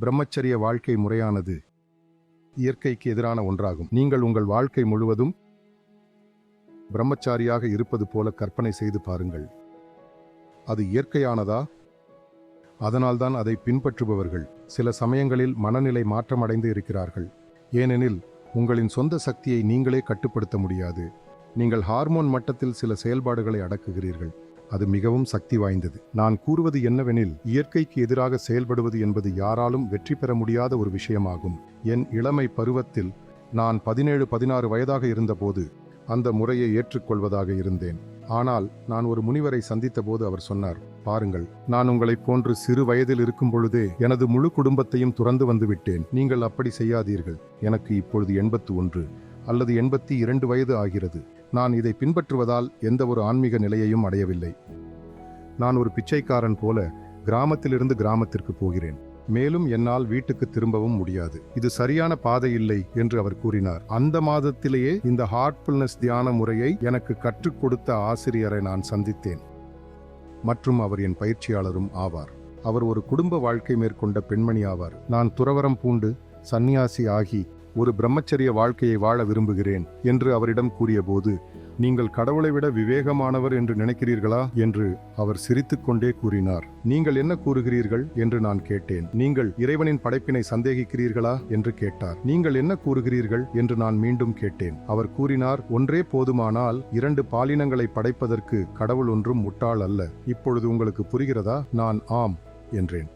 பிரம்மச்சரிய வாழ்க்கை முறையானது இயற்கைக்கு எதிரான ஒன்றாகும். நீங்கள் உங்கள் வாழ்க்கை முழுவதும் பிரம்மச்சாரியாக இருப்பது போல கற்பனை செய்து பாருங்கள். அது இயற்கையானதா? அதனால்தான் அதை பின்பற்றுபவர்கள் சில சமயங்களில் மனநிலை மாற்றமடைந்து இருக்கிறார்கள். ஏனெனில் உங்களின் சொந்த சக்தியை நீங்களே கட்டுப்படுத்த முடியாது. நீங்கள் ஹார்மோன் மட்டத்தில் சில செயல்பாடுகளை அடக்குகிறீர்கள். அது மிகவும் சக்தி வாய்ந்தது. நான் கூறுவது என்னவெனில், இயற்கைக்கு எதிராக செயல்படுவது என்பது யாராலும் வெற்றி பெற முடியாத ஒரு விஷயமாகும். என் இளமை பருவத்தில் நான் 17-16 வயதாக இருந்தபோது அந்த முறையை ஏற்றுக்கொள்வதாக இருந்தேன். ஆனால் நான் ஒரு முனிவரை சந்தித்த போது அவர் சொன்னார், பாருங்கள், நான் உங்களைப் போன்று சிறு வயதில் இருக்கும் பொழுதே எனது முழு குடும்பத்தையும் துறந்து வந்து விட்டேன். நீங்கள் அப்படி செய்யாதீர்கள். எனக்கு இப்பொழுது 81 அல்லது 82 வயது ஆகிறது. நான் இதை பின்பற்றுவதால் எந்த ஒரு ஆன்மீக நிலையையும் அடையவில்லை. நான் ஒரு பிச்சைக்காரன் போல கிராமத்திலிருந்து கிராமத்திற்கு போகிறேன். மேலும் என்னால் வீட்டுக்கு திரும்பவும் முடியாது. இது சரியான பாதை இல்லை என்று அவர் கூறினார். அந்த மாதத்திலேயே இந்த ஹார்ட்ஃபுல்னஸ் தியான முறையை எனக்கு கற்றுக் கொடுத்த ஆசிரியரை நான் சந்தித்தேன். மற்றும் அவர் என் பயிற்சியாளரும் ஆவார். அவர் ஒரு குடும்ப வாழ்க்கை மேற்கொண்ட பெண்மணி ஆவார். நான் துறவரம் பூண்டு சந்நியாசி ஆகி ஒரு பிரம்மச்சரிய வாழ்க்கையை வாழ விரும்புகிறேன் என்று அவரிடம் கூறியபோது, நீங்கள் கடவுளை விட விவேகமானவர் என்று நினைக்கிறீர்களா என்று அவர் சிரித்துக்கொண்டே கூறினார். நீங்கள் என்ன கூறுகிறீர்கள் என்று நான் கேட்டேன். நீங்கள் இறைவனின் படைப்பினை சந்தேகிக்கிறீர்களா என்று கேட்டார். நீங்கள் என்ன கூறுகிறீர்கள் என்று நான் மீண்டும் கேட்டேன். அவர் கூறினார், ஒன்றே போதுமானால் 2 பாலினங்களை படைப்பதற்கு கடவுள் ஒன்றும் முட்டாள் அல்ல. இப்பொழுது உங்களுக்கு புரிகிறதா? நான் ஆம் என்றேன்.